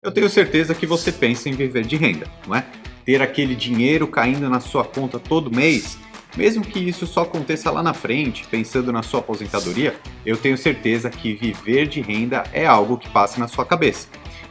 Eu tenho certeza que você pensa em viver de renda, não é? Ter aquele dinheiro caindo na sua conta todo mês, mesmo que isso só aconteça lá na frente, pensando na sua aposentadoria, eu tenho certeza que viver de renda é algo que passa na sua cabeça.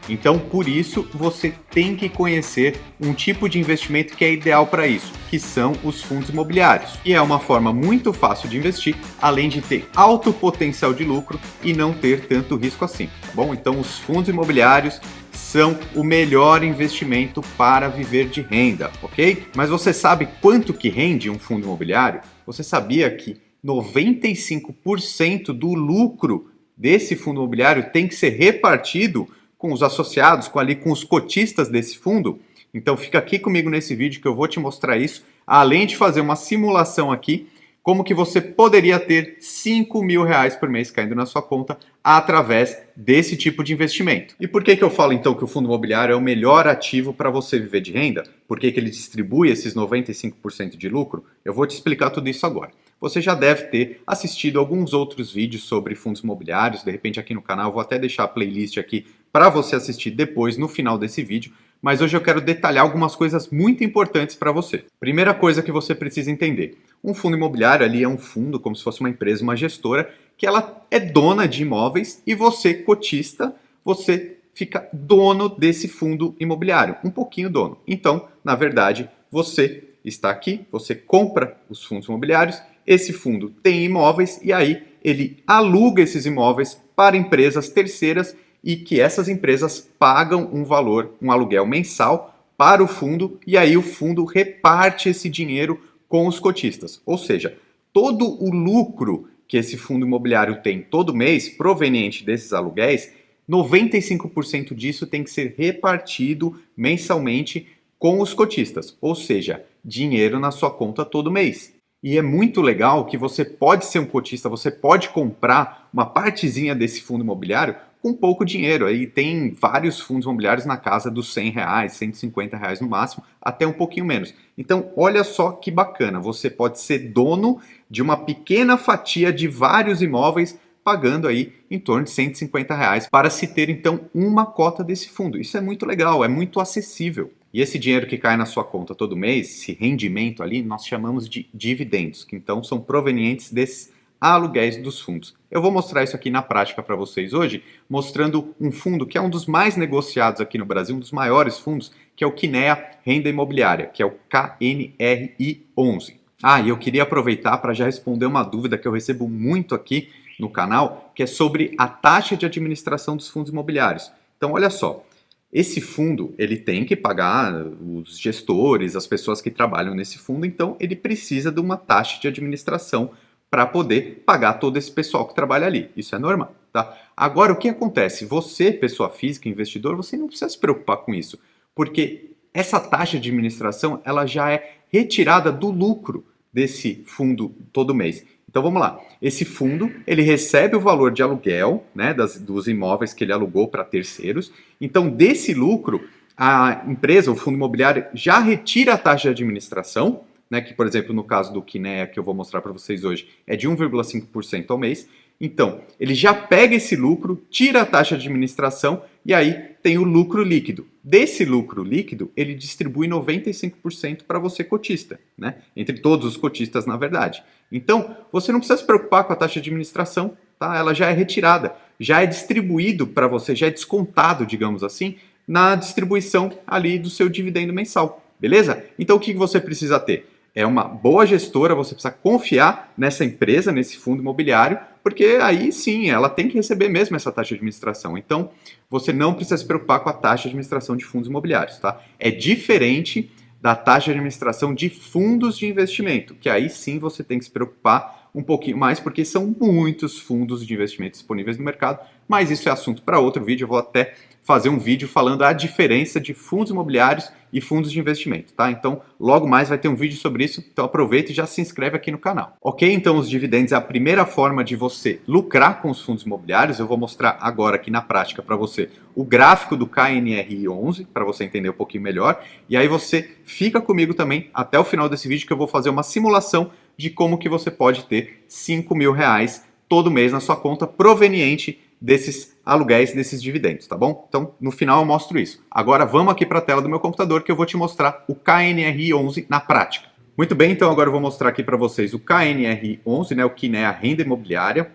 Então, por isso, você tem que conhecer um tipo de investimento que é ideal para isso, que são os fundos imobiliários. E é uma forma muito fácil de investir, além de ter alto potencial de lucro e não ter tanto risco assim, tá bom? Então, os fundos imobiliários são o melhor investimento para viver de renda, ok? Mas você sabe quanto que rende um fundo imobiliário? Você sabia que 95% do lucro desse fundo imobiliário tem que ser repartido com os associados, com os cotistas desse fundo? Então fica aqui comigo nesse vídeo que eu vou te mostrar isso, além de fazer uma simulação aqui, como que você poderia ter 5 mil reais por mês caindo na sua conta através desse tipo de investimento. E por que eu falo então que o fundo imobiliário é o melhor ativo para você viver de renda? Por que ele distribui esses 95% de lucro? Eu vou te explicar tudo isso agora. Você já deve ter assistido alguns outros vídeos sobre fundos imobiliários, de repente aqui no canal, eu vou até deixar a playlist aqui para você assistir depois no final desse vídeo, mas hoje eu quero detalhar algumas coisas muito importantes para você. Primeira coisa que você precisa entender: um fundo imobiliário ali é um fundo, como se fosse uma empresa, uma gestora, que ela é dona de imóveis e você, cotista, você fica dono desse fundo imobiliário, um pouquinho dono. Então, na verdade, você está aqui, você compra os fundos imobiliários, esse fundo tem imóveis e aí ele aluga esses imóveis para empresas terceiras e que essas empresas pagam um valor, um aluguel mensal para o fundo e aí o fundo reparte esse dinheiro com os cotistas. Ou seja, todo o lucro que esse fundo imobiliário tem todo mês, proveniente desses aluguéis, 95% disso tem que ser repartido mensalmente com os cotistas, ou seja, dinheiro na sua conta todo mês. E é muito legal que você pode ser um cotista, você pode comprar uma partezinha desse fundo imobiliário com pouco dinheiro. Aí tem vários fundos imobiliários na casa dos R$ 100, R$ 150 no máximo, até um pouquinho menos. Então, olha só que bacana, você pode ser dono de uma pequena fatia de vários imóveis, pagando aí em torno de R$ 150 para se ter então uma cota desse fundo. Isso é muito legal, é muito acessível. E esse dinheiro que cai na sua conta todo mês, esse rendimento ali, nós chamamos de dividendos, que então são provenientes desses aluguéis dos fundos. Eu vou mostrar isso aqui na prática para vocês hoje, mostrando um fundo que é um dos mais negociados aqui no Brasil, um dos maiores fundos, que é o Kinea Renda Imobiliária, que é o KNRI11. Ah, e eu queria aproveitar para já responder uma dúvida que eu recebo muito aqui no canal, que é sobre a taxa de administração dos fundos imobiliários. Então, olha só, esse fundo ele tem que pagar os gestores, as pessoas que trabalham nesse fundo, então ele precisa de uma taxa de administração para poder pagar todo esse pessoal que trabalha ali. Isso é normal, tá? Agora, o que acontece? Você, pessoa física, investidor, você não precisa se preocupar com isso, porque essa taxa de administração ela já é retirada do lucro desse fundo todo mês. Então vamos lá. Esse fundo ele recebe o valor de aluguel, né, dos imóveis que ele alugou para terceiros. Então desse lucro a empresa, o fundo imobiliário, já retira a taxa de administração, né, que por exemplo no caso do Kinea que eu vou mostrar para vocês hoje é de 1,5% ao mês. Então ele já pega esse lucro, tira a taxa de administração e aí tem o lucro líquido. Desse lucro líquido, ele distribui 95% para você cotista, né? Entre todos os cotistas, na verdade. Então, você não precisa se preocupar com a taxa de administração, tá? Ela já é retirada, já é distribuído para você, já é descontado, digamos assim, na distribuição ali do seu dividendo mensal, beleza? Então, o que você precisa ter? É uma boa gestora, você precisa confiar nessa empresa, nesse fundo imobiliário, porque aí sim, ela tem que receber mesmo essa taxa de administração. Então, você não precisa se preocupar com a taxa de administração de fundos imobiliários, tá? É diferente da taxa de administração de fundos de investimento, que aí sim você tem que se preocupar um pouquinho mais, porque são muitos fundos de investimento disponíveis no mercado, mas isso é assunto para outro vídeo, eu vou até fazer um vídeo falando a diferença de fundos imobiliários e fundos de investimento, tá? Então, logo mais vai ter um vídeo sobre isso, então aproveita e já se inscreve aqui no canal. Ok? Então, os dividendos é a primeira forma de você lucrar com os fundos imobiliários. Eu vou mostrar agora aqui na prática para você o gráfico do KNRI11, para você entender um pouquinho melhor. E aí você fica comigo também até o final desse vídeo que eu vou fazer uma simulação de como que você pode ter 5 mil reais todo mês na sua conta proveniente desses aluguéis desses dividendos, tá bom? Então, no final eu mostro isso. Agora vamos aqui para a tela do meu computador que eu vou te mostrar o KNRI11 na prática. Muito bem, então agora eu vou mostrar aqui para vocês o KNRI11, né, o que é a renda imobiliária.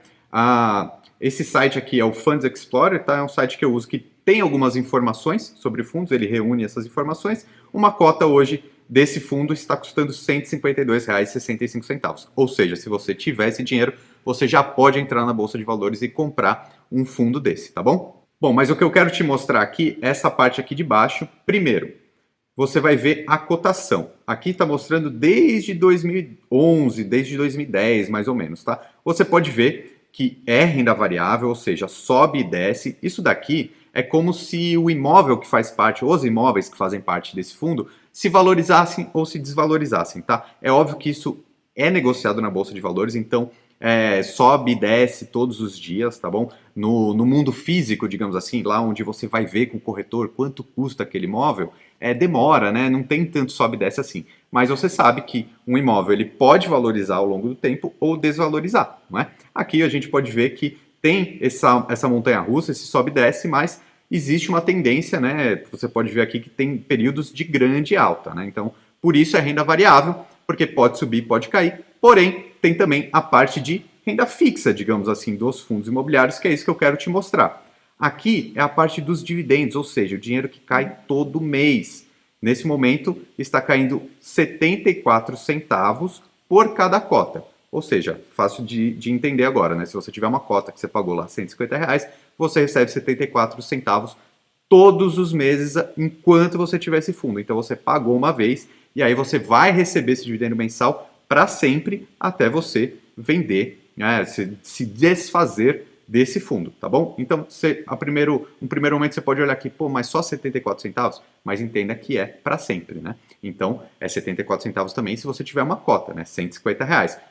Esse site aqui é o Funds Explorer, tá? É um site que eu uso que tem algumas informações sobre fundos, ele reúne essas informações. Uma cota hoje desse fundo está custando R$ 152,65. Ou seja, se você tiver esse dinheiro, você já pode entrar na Bolsa de Valores e comprar um fundo desse, tá bom? Bom, mas o que eu quero te mostrar aqui é essa parte aqui de baixo. Primeiro, você vai ver a cotação. Aqui está mostrando desde 2011, desde 2010, mais ou menos, tá? Você pode ver que é renda variável, ou seja, sobe e desce. Isso daqui é como se o imóvel que faz parte, os imóveis que fazem parte desse fundo, se valorizassem ou se desvalorizassem, tá? É óbvio que isso é negociado na Bolsa de Valores, então sobe e desce todos os dias, tá bom? No mundo físico, digamos assim, lá onde você vai ver com o corretor quanto custa aquele imóvel, demora, né? Não tem tanto sobe e desce assim. Mas você sabe que um imóvel ele pode valorizar ao longo do tempo ou desvalorizar, não é? Aqui a gente pode ver que tem essa montanha-russa, esse sobe e desce, mas existe uma tendência, né? Você pode ver aqui que tem períodos de grande alta, né? Então, por isso é renda variável, porque pode subir, pode cair, porém, tem também a parte de renda fixa, digamos assim, dos fundos imobiliários, que é isso que eu quero te mostrar. Aqui é a parte dos dividendos, ou seja, o dinheiro que cai todo mês. Nesse momento, está caindo 74 centavos por cada cota. Ou seja, fácil de entender agora, né? Se você tiver uma cota que você pagou lá R$ 150, você recebe 74 centavos todos os meses enquanto você tiver esse fundo. Então você pagou uma vez e aí você vai receber esse dividendo mensal para sempre até você vender, né, se desfazer desse fundo, tá bom? Então, um primeiro momento você pode olhar aqui, pô, mas só 74 centavos? Mas entenda que é para sempre, né? Então, é 74 centavos também se você tiver uma cota, né? R$ 150.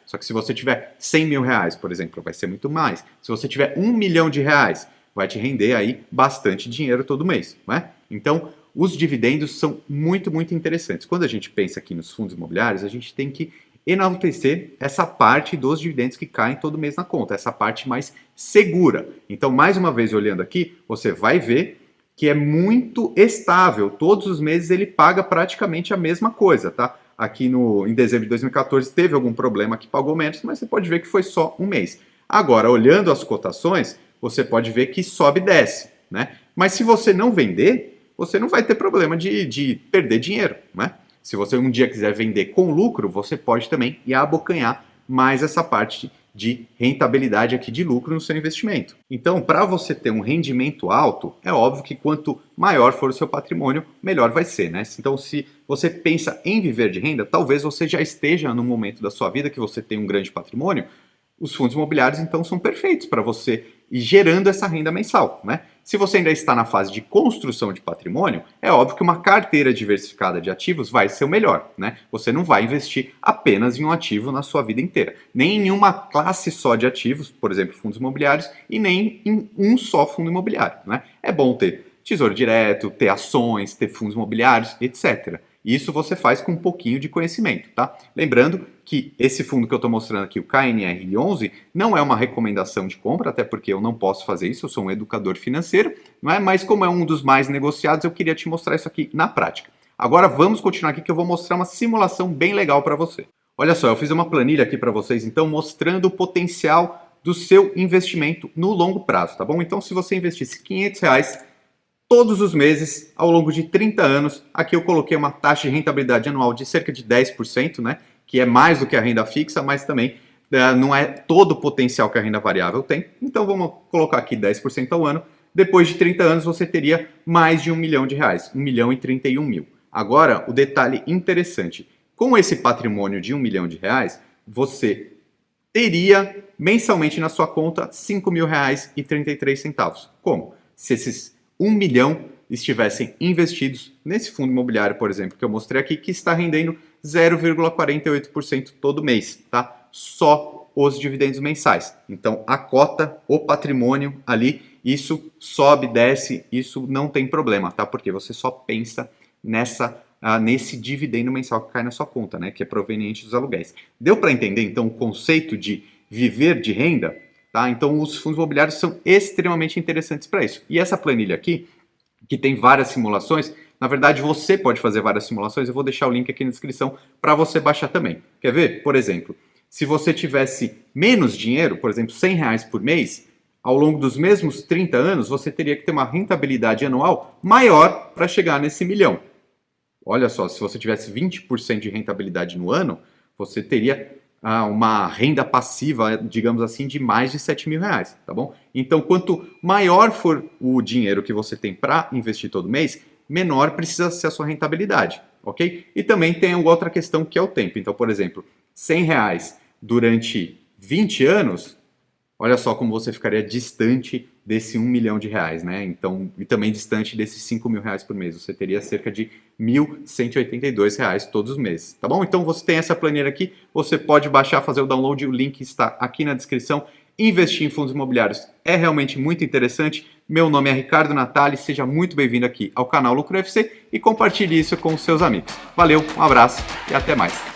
Só que se você tiver R$ 100.000, por exemplo, vai ser muito mais. Se você tiver R$ 1.000.000, vai te render aí bastante dinheiro todo mês, né? Então, os dividendos são muito, muito interessantes. Quando a gente pensa aqui nos fundos imobiliários, a gente tem que enaltecer essa parte dos dividendos que caem todo mês na conta, essa parte mais segura. Então, mais uma vez, olhando aqui, você vai ver que é muito estável. Todos os meses ele paga praticamente a mesma coisa, tá? Aqui em dezembro de 2014 teve algum problema que pagou menos, mas você pode ver que foi só um mês. Agora, olhando as cotações, você pode ver que sobe e desce, né? Mas se você não vender, você não vai ter problema de perder dinheiro, né? Se você um dia quiser vender com lucro, você pode também ir abocanhar mais essa parte de rentabilidade aqui de lucro no seu investimento. Então, para você ter um rendimento alto, é óbvio que quanto maior for o seu patrimônio, melhor vai ser, né? Então, se você pensa em viver de renda, talvez você já esteja no momento da sua vida que você tem um grande patrimônio. Os fundos imobiliários, então, são perfeitos para você ir gerando essa renda mensal, né? Se você ainda está na fase de construção de patrimônio, é óbvio que uma carteira diversificada de ativos vai ser o melhor, né? Você não vai investir apenas em um ativo na sua vida inteira, nem em uma classe só de ativos, por exemplo, fundos imobiliários, e nem em um só fundo imobiliário, né? É bom ter tesouro direto, ter ações, ter fundos imobiliários, etc. Isso você faz com um pouquinho de conhecimento, tá? Lembrando que esse fundo que eu estou mostrando aqui, o KNR11, não é uma recomendação de compra, até porque eu não posso fazer isso, eu sou um educador financeiro, não é? Mas como é um dos mais negociados, eu queria te mostrar isso aqui na prática. Agora vamos continuar aqui que eu vou mostrar uma simulação bem legal para você. Olha só, eu fiz uma planilha aqui para vocês, então, mostrando o potencial do seu investimento no longo prazo, tá bom? Então, se você investisse R$ 500 todos os meses, ao longo de 30 anos, aqui eu coloquei uma taxa de rentabilidade anual de cerca de 10%, né? Que é mais do que a renda fixa, mas também não é todo o potencial que a renda variável tem. Então vamos colocar aqui 10% ao ano. Depois de 30 anos você teria mais de R$ 1.000.000, R$ 1.031.000. Agora, o detalhe interessante. Com esse patrimônio de R$ 1.000.000, você teria mensalmente na sua conta R$ 5.000,33. Como? Se esses 1 milhão estivessem investidos nesse fundo imobiliário, por exemplo, que eu mostrei aqui, que está rendendo 0,48% todo mês, tá? Só os dividendos mensais. Então, a cota, o patrimônio ali, isso sobe, desce, isso não tem problema, tá? Porque você só pensa nesse dividendo mensal que cai na sua conta, né? Que é proveniente dos aluguéis. Deu para entender, então, o conceito de viver de renda? tá? Então os fundos imobiliários são extremamente interessantes para isso. E essa planilha aqui, que tem várias simulações, na verdade você pode fazer várias simulações, eu vou deixar o link aqui na descrição para você baixar também. Quer ver? Por exemplo, se você tivesse menos dinheiro, por exemplo, R$100 por mês, ao longo dos mesmos 30 anos, você teria que ter uma rentabilidade anual maior para chegar nesse milhão. Olha só, se você tivesse 20% de rentabilidade no ano, você teria uma renda passiva, digamos assim, de mais de R$7.000, tá bom? Então, quanto maior for o dinheiro que você tem para investir todo mês, menor precisa ser a sua rentabilidade, ok? E também tem outra questão que é o tempo. Então, por exemplo, R$100 durante 20 anos, olha só como você ficaria distante desse R$1 milhão, né? Então, e também distante desses R$5.000 por mês. Você teria cerca de R$1.182 todos os meses, tá bom? Então você tem essa planilha aqui, você pode baixar, fazer o download, o link está aqui na descrição. Investir em fundos imobiliários é realmente muito interessante. Meu nome é Ricardo Natali, seja muito bem-vindo aqui ao canal Lucro FC e compartilhe isso com os seus amigos. Valeu, um abraço e até mais.